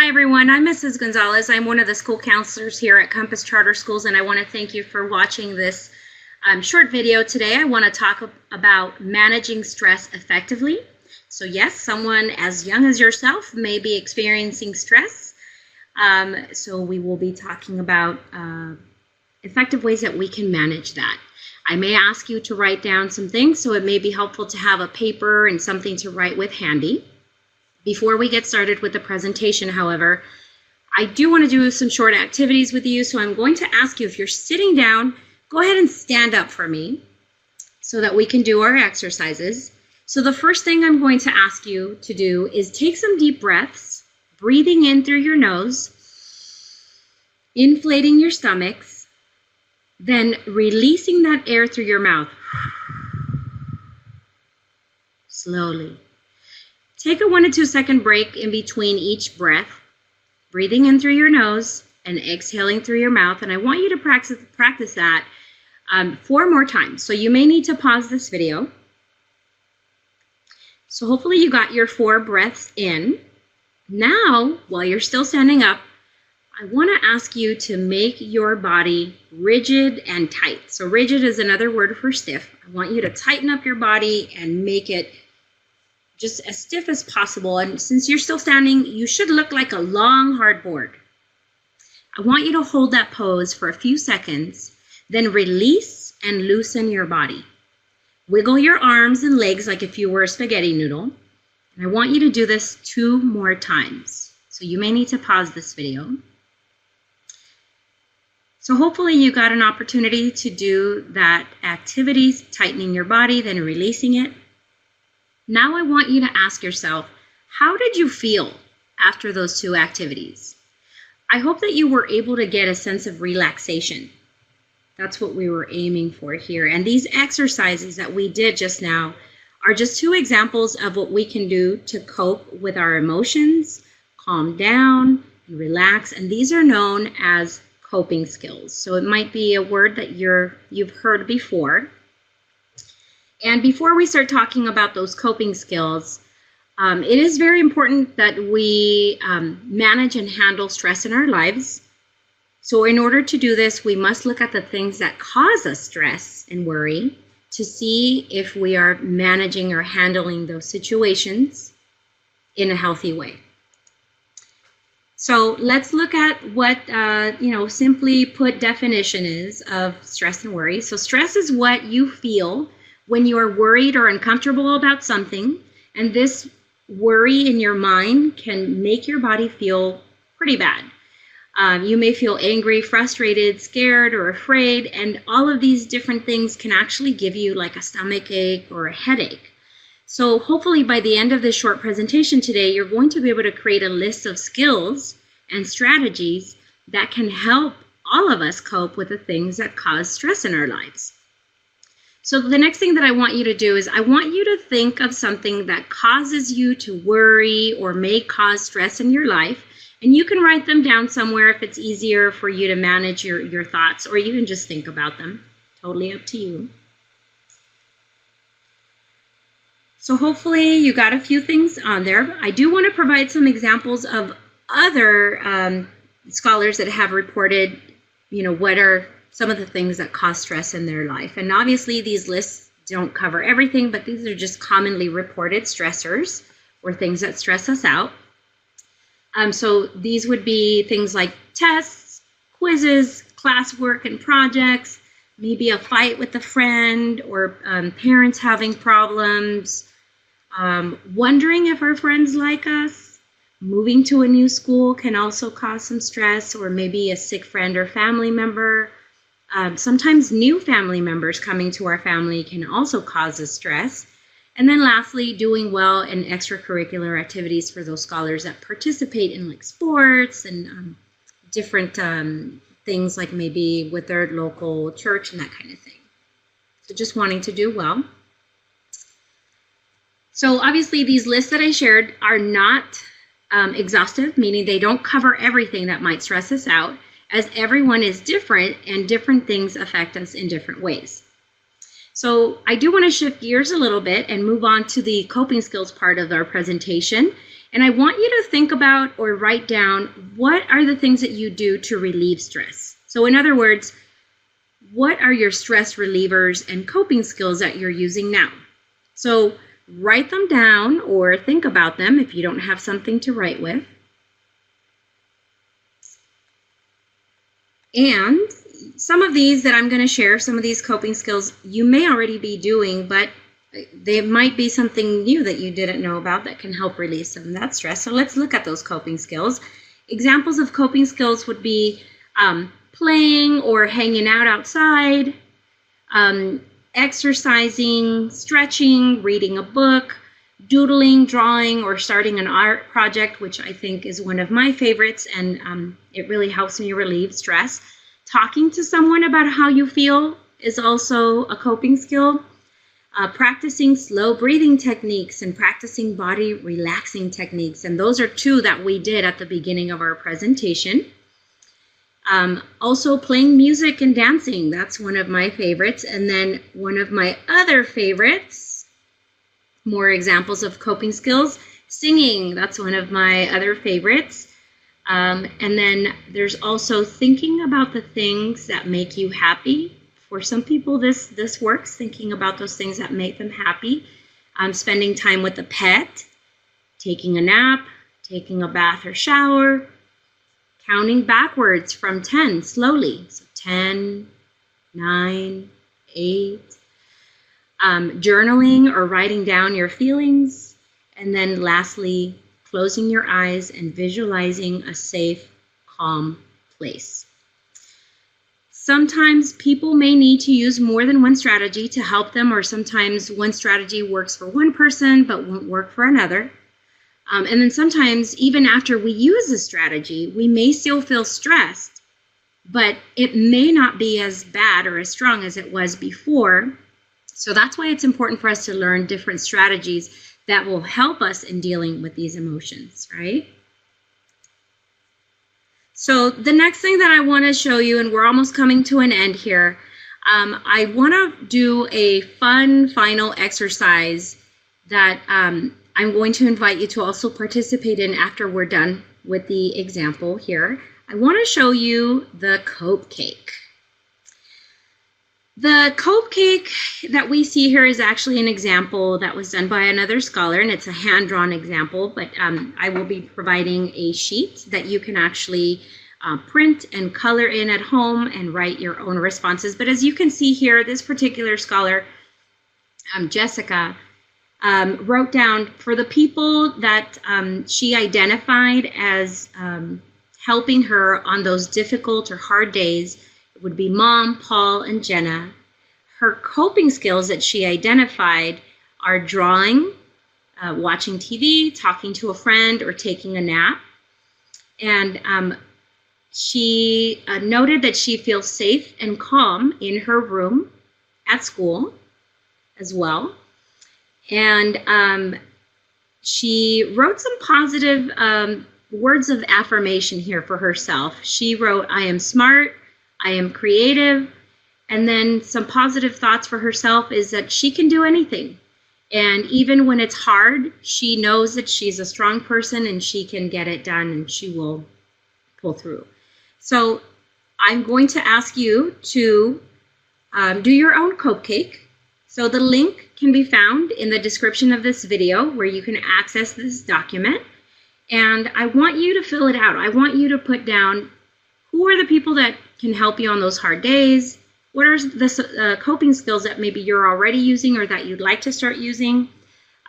Hi everyone, I'm Mrs. Gonzalez. I'm one of the school counselors here at Compass Charter Schools, and I want to thank you for watching this short video today. I want to talk about managing stress effectively. So yes, someone as young as yourself may be experiencing stress. So we will be talking about effective ways that we can manage that. I may ask you to write down some things, so it may be helpful to have a paper and something to write with handy. Before we get started with the presentation, however, I do want to do some short activities with you, so I'm going to ask you, if you're sitting down, go ahead and stand up for me so that we can do our exercises. So the first thing I'm going to ask you to do is take some deep breaths, breathing in through your nose, inflating your stomachs, then releasing that air through your mouth. Slowly. Take a 1 to 2 second break in between each breath, breathing in through your nose and exhaling through your mouth. And I want you to practice that 4 more times. So you may need to pause this video. So hopefully you got your 4 breaths in. Now, while you're still standing up, I want to ask you to make your body rigid and tight. So rigid is another word for stiff. I want you to tighten up your body and make it just as stiff as possible. And since you're still standing, you should look like a long, hard board. I want you to hold that pose for a few seconds, then release and loosen your body. Wiggle your arms and legs like if you were a spaghetti noodle. And I want you to do this 2 more times. So you may need to pause this video. So hopefully you got an opportunity to do that activity, tightening your body, then releasing it. Now I want you to ask yourself, how did you feel after those 2 activities? I hope that you were able to get a sense of relaxation. That's what we were aiming for here. And these exercises that we did just now are just 2 examples of what we can do to cope with our emotions, calm down, and relax. And these are known as coping skills. So it might be a word that you've heard before. And before we start talking about those coping skills, it is very important that we manage and handle stress in our lives. So in order to do this, we must look at the things that cause us stress and worry to see if we are managing or handling those situations in a healthy way. So let's look at what, simply put definition is of stress and worry. So stress is what you feel when you are worried or uncomfortable about something, and this worry in your mind can make your body feel pretty bad. You may feel angry, frustrated, scared, or afraid, and all of these different things can actually give you like a stomach ache or a headache. So hopefully by the end of this short presentation today, you're going to be able to create a list of skills and strategies that can help all of us cope with the things that cause stress in our lives. So the next thing that I want you to do is I want you to think of something that causes you to worry or may cause stress in your life. And you can write them down somewhere if it's easier for you to manage your thoughts, or you can just think about them. Totally up to you. So hopefully you got a few things on there. I do want to provide some examples of other scholars that have reported, what are some of the things that cause stress in their life. And obviously these lists don't cover everything, but these are just commonly reported stressors or things that stress us out. So these would be things like tests, quizzes, classwork and projects, maybe a fight with a friend, or parents having problems, wondering if our friends like us. Moving to a new school can also cause some stress, or maybe a sick friend or family member. Sometimes new family members coming to our family can also cause us stress. And then lastly, doing well in extracurricular activities for those scholars that participate in like sports and different things like maybe with their local church and that kind of thing. So just wanting to do well. So obviously these lists that I shared are not exhaustive, meaning they don't cover everything that might stress us out, as everyone is different and different things affect us in different ways. So I do want to shift gears a little bit and move on to the coping skills part of our presentation. And I want you to think about or write down what are the things that you do to relieve stress. So in other words, what are your stress relievers and coping skills that you're using now? So write them down or think about them if you don't have something to write with. And some of these that I'm going to share, some of these coping skills you may already be doing, but they might be something new that you didn't know about that can help relieve some of that stress. So let's look at those coping skills. Examples of coping skills would be playing or hanging out outside, exercising, stretching, reading a book, doodling, drawing, or starting an art project, which I think is one of my favorites, and it really helps me relieve stress. Talking to someone about how you feel is also a coping skill. Practicing slow breathing techniques and practicing body relaxing techniques, and those are two that we did at the beginning of our presentation. Also playing music and dancing, that's one of my favorites. And then one of my other favorites, more examples of coping skills, singing, that's one of my other favorites. And then there's also thinking about the things that make you happy. For some people, this works, thinking about those things that make them happy. Spending time with a pet, taking a nap, taking a bath or shower, counting backwards from 10 slowly. So 10, 9, 8. Journaling or writing down your feelings. And then lastly, closing your eyes and visualizing a safe, calm place. Sometimes people may need to use more than one strategy to help them, or sometimes one strategy works for one person but won't work for another. And then sometimes, even after we use a strategy, we may still feel stressed, but it may not be as bad or as strong as it was before. So that's why it's important for us to learn different strategies that will help us in dealing with these emotions, right? So the next thing that I want to show you, and we're almost coming to an end here, I want to do a fun final exercise that I'm going to invite you to also participate in after we're done with the example here. I want to show you the Cupcake. The Cupcake that we see here is actually an example that was done by another scholar, and it's a hand-drawn example, but I will be providing a sheet that you can actually print and color in at home and write your own responses. But as you can see here, this particular scholar, Jessica, wrote down for the people that she identified as helping her on those difficult or hard days. It would be Mom, Paul, and Jenna. Her coping skills that she identified are drawing, watching TV, talking to a friend, or taking a nap. And she noted that she feels safe and calm in her room at school as well. And she wrote some positive words of affirmation here for herself. She wrote, "I am smart, I am creative," and then some positive thoughts for herself is that she can do anything. And even when it's hard, she knows that she's a strong person and she can get it done and she will pull through. So I'm going to ask you to do your own Cupcake. So the link can be found in the description of this video where you can access this document. And I want you to fill it out. I want you to put down who are the people that can help you on those hard days. What are the coping skills that maybe you're already using or that you'd like to start using?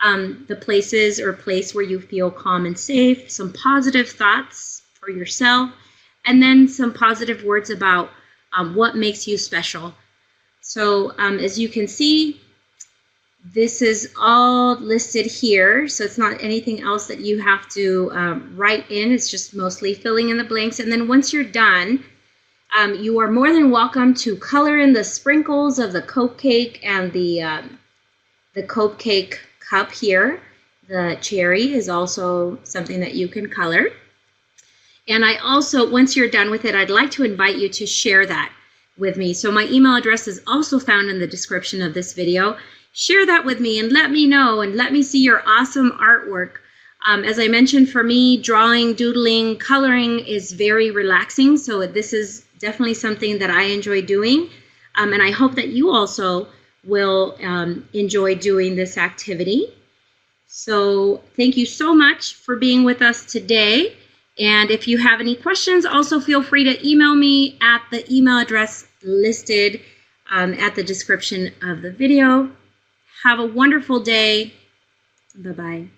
The places or place where you feel calm and safe. Some positive thoughts for yourself. And then some positive words about what makes you special. So as you can see, this is all listed here. So it's not anything else that you have to write in. It's just mostly filling in the blanks. And then once you're done, you are more than welcome to color in the sprinkles of the Cupcake and the Cupcake cup here. The cherry is also something that you can color. And I also, once you're done with it, I'd like to invite you to share that with me. So my email address is also found in the description of this video. Share that with me and let me know and let me see your awesome artwork As I mentioned, for me, drawing, doodling, coloring is very relaxing. So this is definitely something that I enjoy doing. And I hope that you also will enjoy doing this activity. So thank you so much for being with us today. And if you have any questions, also feel free to email me at the email address listed at the description of the video. Have a wonderful day. Bye-bye.